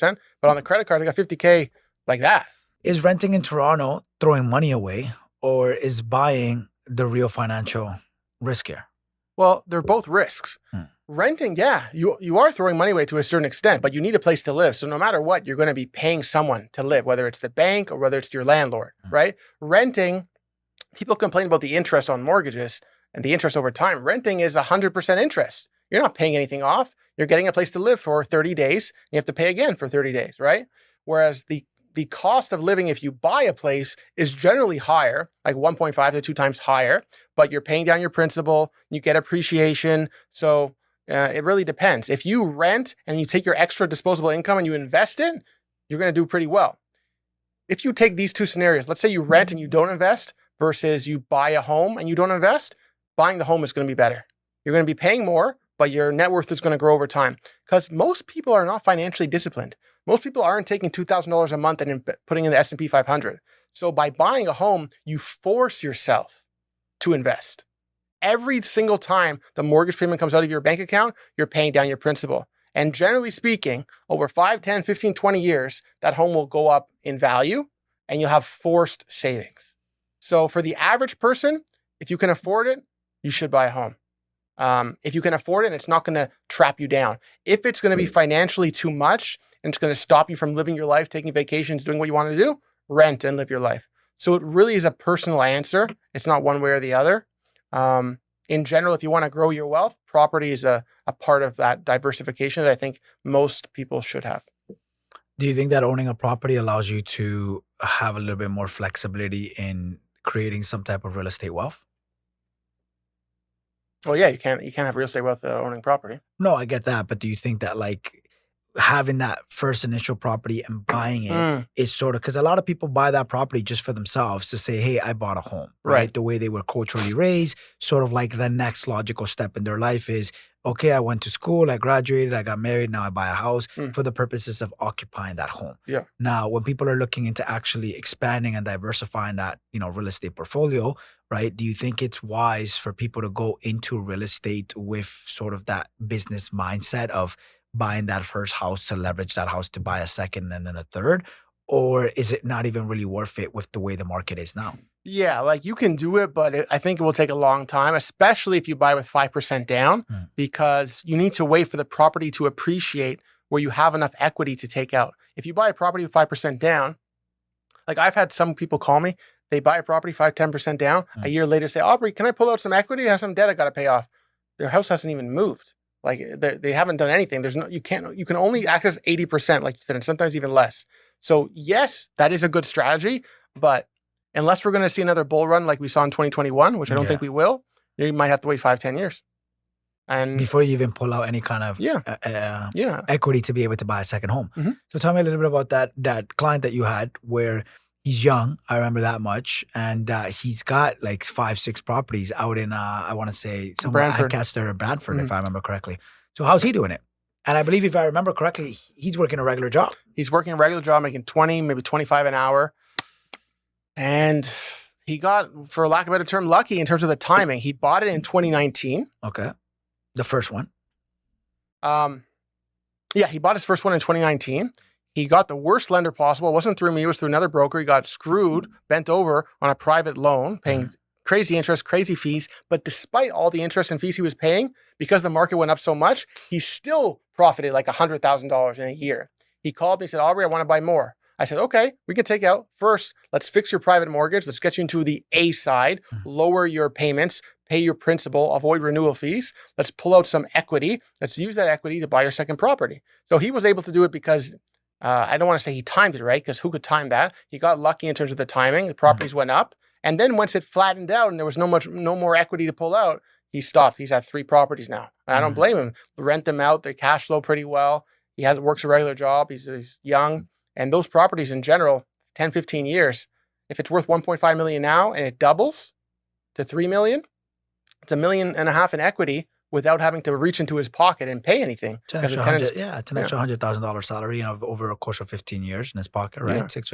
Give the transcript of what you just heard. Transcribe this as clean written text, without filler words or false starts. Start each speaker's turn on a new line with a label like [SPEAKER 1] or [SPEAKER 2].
[SPEAKER 1] 5%. But on the credit card, I got 50K like that.
[SPEAKER 2] Is renting in Toronto throwing money away, or is buying the real financial risk here?
[SPEAKER 1] Well, they're both risks. Renting, yeah, you are throwing money away to a certain extent, but you need a place to live. So no matter what, you're going to be paying someone to live, whether it's the bank or whether it's your landlord, right? Renting, people complain about the interest on mortgages and the interest over time. Renting is 100% interest. You're not paying anything off. You're getting a place to live for 30 days. You have to pay again for 30 days, right? Whereas the cost of living, if you buy a place, is generally higher, like 1.5 to 2 times higher, but you're paying down your principal, you get appreciation. So it really depends. If you rent and you take your extra disposable income and you invest it, you're going to do pretty well. If you take these two scenarios, let's say you rent and you don't invest versus you buy a home and you don't invest, buying the home is going to be better. You're going to be paying more, but your net worth is going to grow over time, because most people are not financially disciplined. Most people aren't taking $2,000 a month and putting in the S&P 500. So by buying a home, you force yourself to invest. Every single time the mortgage payment comes out of your bank account, you're paying down your principal. And generally speaking, over 5, 10, 15, 20 years, that home will go up in value and you'll have forced savings. So for the average person, if you can afford it, you should buy a home. If you can afford it and it's not going to trap you down. If it's going to be financially too much and it's going to stop you from living your life, taking vacations, doing what you want to do, rent and live your life. So it really is a personal answer. It's not one way or the other. In general, if you want to grow your wealth, property is a part of that diversification that I think most people should have.
[SPEAKER 2] Do you think that owning a property allows you to have a little bit more flexibility in creating some type of real estate wealth?
[SPEAKER 1] Well, yeah, you can't have real estate wealth without owning property.
[SPEAKER 2] No, I get that. But do you think that like having that first initial property and buying it is sort of, because a lot of people buy that property just for themselves to say, hey, I bought a home, right? The way they were culturally raised, sort of like the next logical step in their life is, okay, I went to school, I graduated, I got married, now I buy a house for the purposes of occupying that home.
[SPEAKER 1] Yeah.
[SPEAKER 2] Now, when people are looking into actually expanding and diversifying that, real estate portfolio, right? Do you think it's wise for people to go into real estate with sort of that business mindset of buying that first house to leverage that house to buy a second and then a third? Or is it not even really worth it with the way the market is now?
[SPEAKER 1] Yeah, like you can do it, but I think it will take a long time, especially if you buy with 5% down, because you need to wait for the property to appreciate where you have enough equity to take out. If you buy a property with 5% down, like I've had some people call me, they buy a property 5, 10% down. A year later say, Aubrey, can I pull out some equity? I have some debt I got to pay off. Their house hasn't even moved. Like they haven't done anything. You can only access 80%, like you said, and sometimes even less. So yes, that is a good strategy, but unless we're going to see another bull run like we saw in 2021, which I don't think we will, you might have to wait 5, 10 years. And
[SPEAKER 2] before you even pull out any kind of equity to be able to buy a second home. So tell me a little bit about that client that you had where he's young, I remember that much, and he's got like 5, 6 properties out in, I want to say, somewhere Ancaster or Brantford, if I remember correctly. So how's he doing it? And I believe if I remember correctly, he's working a regular job.
[SPEAKER 1] He's working a regular job, making 20, maybe 25 an hour. And he got, for lack of a better term, lucky in terms of the timing. He bought it in 2019.
[SPEAKER 2] Okay. The first one.
[SPEAKER 1] Yeah, he bought his first one in 2019. He got the worst lender possible. It wasn't through me. It was through another broker. He got screwed, bent over on a private loan, paying crazy interest, crazy fees. But despite all the interest and fees he was paying, because the market went up so much, he still profited like $100,000 in a year. He called me and said, Aubrey, I want to buy more. I said, okay, we can take out. First, let's fix your private mortgage. Let's get you into the A side, lower your payments, pay your principal, avoid renewal fees. Let's pull out some equity. Let's use that equity to buy your second property. So he was able to do it because I don't want to say he timed it right, because who could time that? He got lucky in terms of the timing. The properties went up. And then once it flattened out and there was no more equity to pull out, he stopped. He's at 3 properties now. And I don't blame him. Rent them out. They cash flow pretty well. He works a regular job. He's young. And those properties in general, 10, 15 years, if it's worth 1.5 million now and it doubles to 3 million, it's $1.5 million in equity without having to reach into his pocket and pay anything.
[SPEAKER 2] It's an extra $100,000 salary over a course of 15 years in his pocket, right? 6